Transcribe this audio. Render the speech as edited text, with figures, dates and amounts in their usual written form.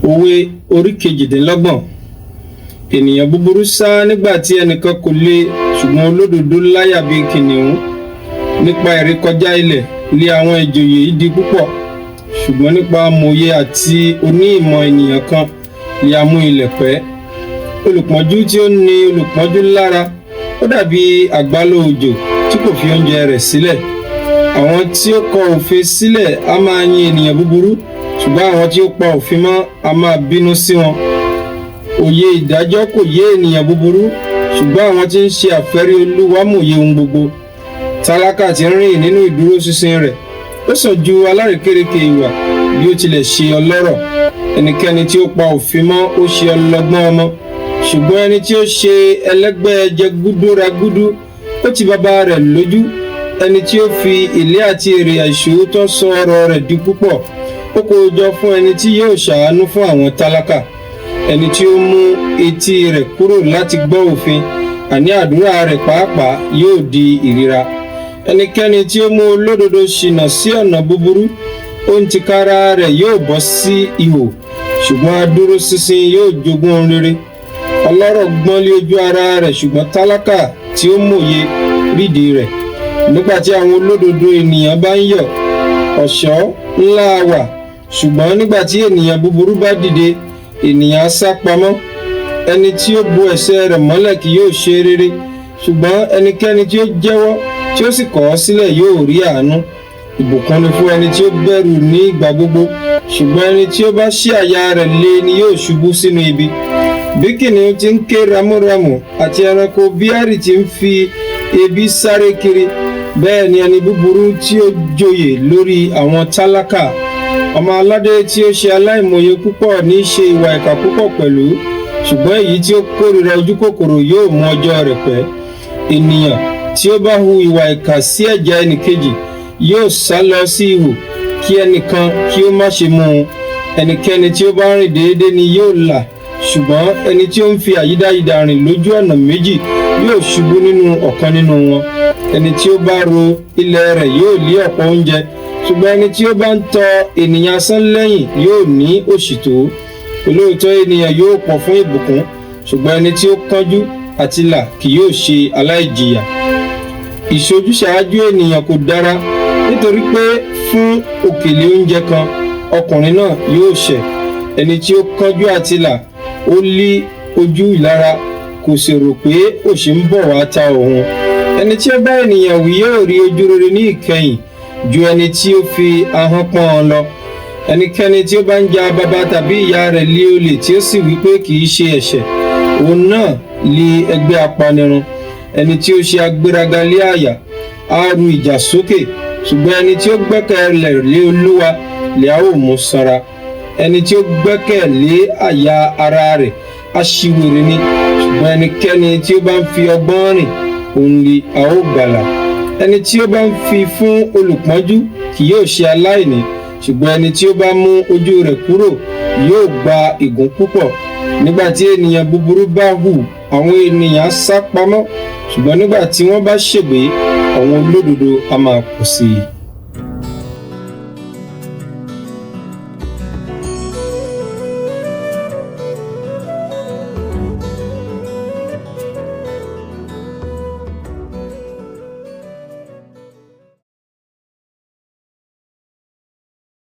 Òwe orí kejìdínlọ́gbọ̀n. Ènìyàn búburú sá nígbà tí ẹnìkan kò lè, ṣùgbọ́n olódodo láyà bí kìnìún. Nípa ìrékọjá ilẹ̀ lé àwọn ìjòyè di púpọ̀, ṣùgbọ́n nípa amòye àti oní ìmọ̀ ènìyàn kan lé a mú ilẹ̀ pẹ́. Olùpọ́njú tí ó ní olùpọ́njú lára, ó dàbí àgbálò òjò tí kò fi oúnjẹ rẹ̀ sílẹ̀. Àwọn tí ó kọ òfin sílẹ̀ a máa yin ènìyàn búburú, ṣùgbọ́n àwọn tí ó pa òfin mọ́ a máa bínú sí wọn. Òye ìdájọ́ kò yé ènìyàn búburú, ṣùgbọ́n àwọn tí ń ṣe àfẹ́rí Olúwa mòye ohun gbogbo. Tálákà tí ń rìn nínú ìdúróṣinṣin rẹ̀, ó sàn ju alárékérekè ìwà bí ó tilẹ̀ ṣe ọlọ́rọ̀. Ẹnikẹ́ni tí ó pa òfin mọ́ ó ṣe ọlọ́gbọ́n ọmọ, ṣùgbọ́n ẹni tí ó ṣe ẹlẹ́gbẹ́ jẹgúdúragúdú ó ti bàbá rẹ̀ lójú. Ẹni tí ó fi èlé àti èrè àìṣòótọ́ sọ ọrọ̀ rẹ̀ di púpọ̀, ó kó o jọ fún ẹni tí yóò ṣàánú fún àwọn tálákà. Ẹni tí ó mú etí rẹ̀ kúrò láti gbọ́ òfin, àní àdúrà rẹ̀ pàápàá yóò di ìríra. Ẹnikẹ́ni tí ó mú olódodo ṣìnà sí ọ̀nà búburú, òun tìkára rẹ̀ yóò bọ́ sí ihò, ṣùgbọ́n adúróṣinṣin yóò jogún ohun rere. Ọlọ́rọ̀ gbọ́n lé ojú ara rẹ̀, ṣùgbọ́n tálákà tí ó mòye rídìí rẹ̀. Nígbà tí àwọn olódodo ènìyàn bá ń yọ̀, ọ̀ṣọ́ ńlá wà, ṣùgbọ́n nígbà tí ènìyàn búburú bá dìde, ènìyàn á sá pamọ́. Ẹni tí ó bo ẹ̀ṣẹ̀ rẹ̀ mọ́lẹ̀ kì yóò ṣe rere, ṣùgbọ́n ẹnikẹ́ni tí ó jẹ́wọ́ tí ó sì kọ̀ ọ́ sílẹ̀ yóò rí àánú. Ìbùkún ni fún ẹni tí ó bẹ̀rù ní ìgbà gbogbo, ṣùgbọ́n ẹni tí ó bá ṣí àyà rẹ̀ lé ni yóò ṣubú sínú ibi. Bí kìnìún ti ń ké ramúramù àti ẹranko bíárì ti ń fi ebi sáré kiri, bẹ́ẹ̀ ni ẹni búburú tí ó joyè lórí àwọn tálákà. Ọmọ aládé tí ó ṣe aláìmọye púpọ̀ ní í ṣe ìwà ìkà púpọ̀ pẹ̀lú, ṣùgbọ́n èyí tí ó kórìíra ojúkòkòrò yóò mú ọjọ́ rẹ̀ pẹ́. Ènìyàn tí ó bá hu ìwà ìkà sí ẹ̀jẹ̀ ẹnìkejì yóò sá lọ sí ihò, kí ẹnìkan kí ó má ṣe mú un. Ẹnikẹ́ni tí ó bá rìn déédéé ni yóò là, ṣùgbọ́n ẹni tí ó ń fi àyídáyidà rìn lójú ọ̀nà méjì yóò ṣubú nínú ọ̀kan nínú wọn. Ẹni tí ó bá ro ilẹ̀ rẹ̀ yóò lé ọ̀pọ̀ oúnjẹ, ṣùgbọ́n ẹni tí ó bá ń tọ ènìyàn asán lẹ́yìn yóò ní òṣìtó. Olóòótọ́ ènìyàn yóò pọ̀ fún ìbùkún, ṣùgbọ́n ẹni tí ó kánjú àti là kì yóò ṣe aláìjìyà. Ìṣojúṣàájú ènìyàn kò dára, nítorí pé fún òkèlè oúnjẹ kan ọkùnrin náà yóò ṣẹ̀. Ẹni tí ó kánjú àti là ó lí ojú ìlara, kò sì rò pé òṣì ń bọ̀ wá ta òun. Ẹni tí ó bá ènìyàn wí yóò rí ojú rere ní ìkẹyìn ju ẹni tí ó fi ahọ́n pọ́n ọn lọ. Ẹnikẹ́ni tí ó bá ń ja baba tàbí ìyá rẹ̀ lé olè tí ó sì wí pé kì í ṣe ẹ̀ṣẹ̀, òun náà lé ẹgbẹ́ apanirun. Ẹni tí ó ṣe agbéraga lé àyà á ru ìjà sókè, ṣùgbọ́n ẹni tí ó gbẹ́kẹ̀lé lé Olúwa lè a ó mú sanra. Ẹni tí ó gbẹ́kẹ̀lé àyà ara rẹ̀ aṣiwèrè ni, ṣùgbọ́n ẹnikẹ́ni tí ó bá ń fi ọgbọ́n rìn, òun lè a ó gbàlà. Ẹni tí ó bá ń fi fún olùpọ́njú kì yóò ṣe aláìní, ṣùgbọ́n ẹni tí ó bá mú ojú rẹ̀ kúrò yóò gba ìgún púpọ̀. Nígbà tí ènìyàn búburú bá hù, àwọn ènìyàn sá pamọ́, ṣùgbọ́n nígbà tí wọ́n bá ṣègbé, àwọn olódodo a máa pọ̀ sí i.